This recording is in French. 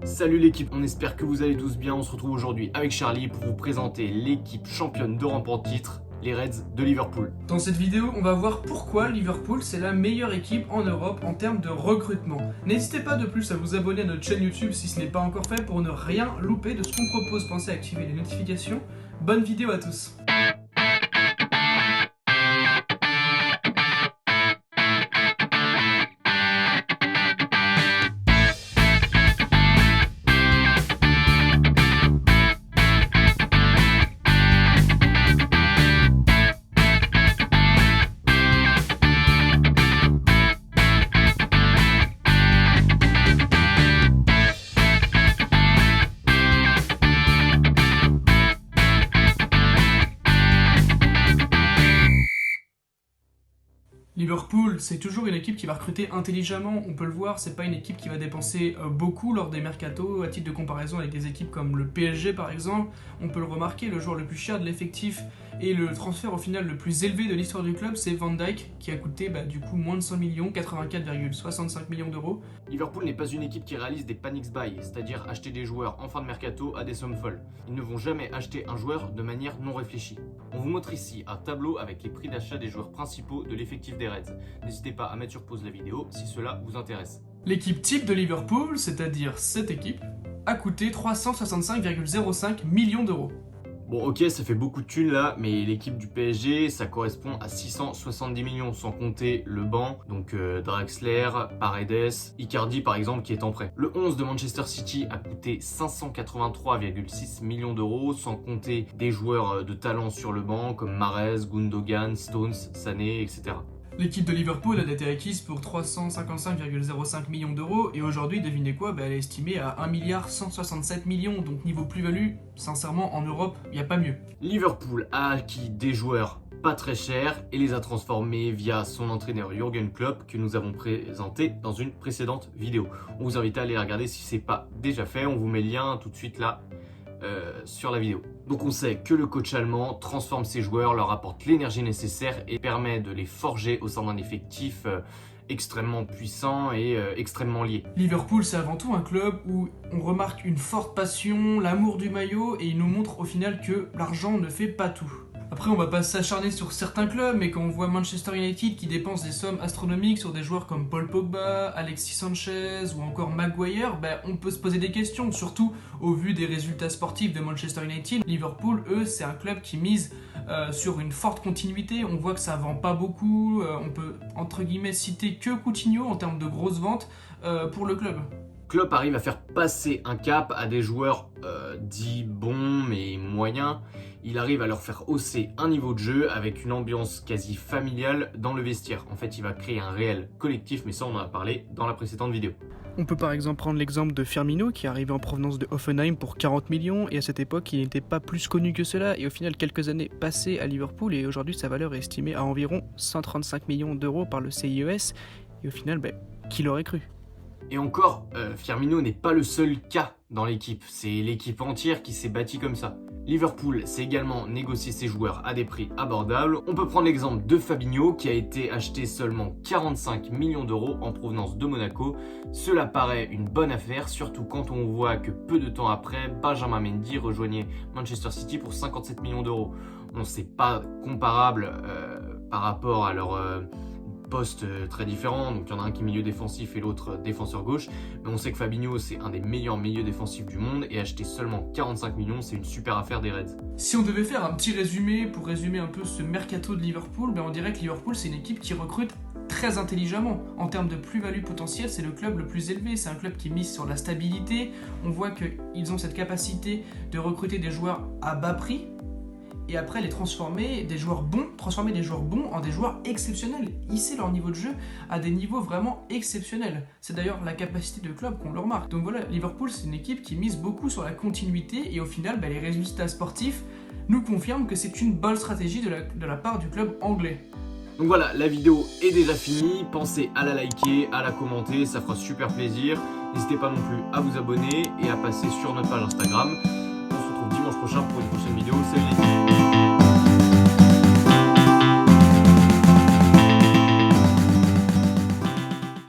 Salut l'équipe, on espère que vous allez tous bien. On se retrouve aujourd'hui avec Charlie pour vous présenter l'équipe championne d'Europe en titre, les Reds de Liverpool. Dans cette vidéo, on va voir pourquoi Liverpool c'est la meilleure équipe en Europe en termes de recrutement. N'hésitez pas de plus à vous abonner à notre chaîne YouTube si ce n'est pas encore fait pour ne rien louper de ce qu'on propose. Pensez à activer les notifications. Bonne vidéo à tous. Liverpool, c'est toujours une équipe qui va recruter intelligemment, on peut le voir, c'est pas une équipe qui va dépenser beaucoup lors des mercatos, à titre de comparaison avec des équipes comme le PSG par exemple, on peut le remarquer, le joueur le plus cher de l'effectif et le transfert au final le plus élevé de l'histoire du club, c'est Van Dijk, qui a coûté du coup moins de 100 millions, 84,65 millions d'euros. Liverpool n'est pas une équipe qui réalise des panic buy, c'est-à-dire acheter des joueurs en fin de mercato à des sommes folles. Ils ne vont jamais acheter un joueur de manière non réfléchie. On vous montre ici un tableau avec les prix d'achat des joueurs principaux de l'effectif des Reds. N'hésitez pas à mettre sur pause la vidéo si cela vous intéresse. L'équipe type de Liverpool, c'est-à-dire cette équipe, a coûté 365,05 millions d'euros. Bon ok, ça fait beaucoup de thunes là, mais l'équipe du PSG, ça correspond à 670 millions, sans compter le banc, donc Draxler, Paredes, Icardi par exemple qui est en prêt. Le 11 de Manchester City a coûté 583,6 millions d'euros, sans compter des joueurs de talent sur le banc comme Mahrez, Gundogan, Stones, Sané, etc. L'équipe de Liverpool a été acquise pour 355,05 millions d'euros et aujourd'hui, devinez quoi, elle est estimée à 1,167 milliard, donc niveau plus-value, sincèrement en Europe, il n'y a pas mieux. Liverpool a acquis des joueurs pas très chers et les a transformés via son entraîneur Jürgen Klopp que nous avons présenté dans une précédente vidéo. On vous invite à aller la regarder si c'est pas déjà fait, on vous met le lien tout de suite là. Sur la vidéo. Donc on sait que le coach allemand transforme ses joueurs, leur apporte l'énergie nécessaire et permet de les forger au sein d'un effectif extrêmement puissant et extrêmement lié. Liverpool, c'est avant tout un club où on remarque une forte passion, l'amour du maillot et il nous montre au final que l'argent ne fait pas tout. Après, on va pas s'acharner sur certains clubs, mais quand on voit Manchester United qui dépense des sommes astronomiques sur des joueurs comme Paul Pogba, Alexis Sanchez ou encore Maguire, on peut se poser des questions, surtout au vu des résultats sportifs de Manchester United. Liverpool, eux, c'est un club qui mise sur une forte continuité. On voit que ça vend pas beaucoup. On peut, entre guillemets, citer que Coutinho en termes de grosses ventes pour le club. Klopp arrive à faire passer un cap à des joueurs dits bons mais moyens. Il arrive à leur faire hausser un niveau de jeu avec une ambiance quasi familiale dans le vestiaire. En fait, il va créer un réel collectif, mais ça on en a parlé dans la précédente vidéo. On peut par exemple prendre l'exemple de Firmino qui est arrivé en provenance de Hoffenheim pour 40 millions et à cette époque il n'était pas plus connu que cela et au final quelques années passées à Liverpool et aujourd'hui sa valeur est estimée à environ 135 millions d'euros par le CIES et au final qui l'aurait cru? Et encore, Firmino n'est pas le seul cas dans l'équipe, c'est l'équipe entière qui s'est bâtie comme ça. Liverpool sait également négocier ses joueurs à des prix abordables. On peut prendre l'exemple de Fabinho qui a été acheté seulement 45 millions d'euros en provenance de Monaco. Cela paraît une bonne affaire, surtout quand on voit que peu de temps après, Benjamin Mendy rejoignait Manchester City pour 57 millions d'euros. On sait pas comparable par rapport à leur postes très différents, donc il y en a un qui est milieu défensif et l'autre défenseur gauche, mais on sait que Fabinho c'est un des meilleurs milieux défensifs du monde et acheter seulement 45 millions c'est une super affaire des Reds. Si on devait faire un petit résumé pour résumer un peu ce mercato de Liverpool, on dirait que Liverpool c'est une équipe qui recrute très intelligemment. En termes de plus-value potentielle, c'est le club le plus élevé, c'est un club qui mise sur la stabilité, on voit qu'ils ont cette capacité de recruter des joueurs à bas prix, et après transformer des joueurs bons en des joueurs exceptionnels, hisser leur niveau de jeu à des niveaux vraiment exceptionnels. C'est d'ailleurs la capacité de club qu'on le remarque. Donc voilà, Liverpool c'est une équipe qui mise beaucoup sur la continuité et au final les résultats sportifs nous confirment que c'est une bonne stratégie de la part du club anglais. Donc voilà, la vidéo est déjà finie, pensez à la liker, à la commenter, ça fera super plaisir. N'hésitez pas non plus à vous abonner et à passer sur notre page Instagram. On se retrouve dimanche prochain pour une prochaine vidéo. Salut les filles.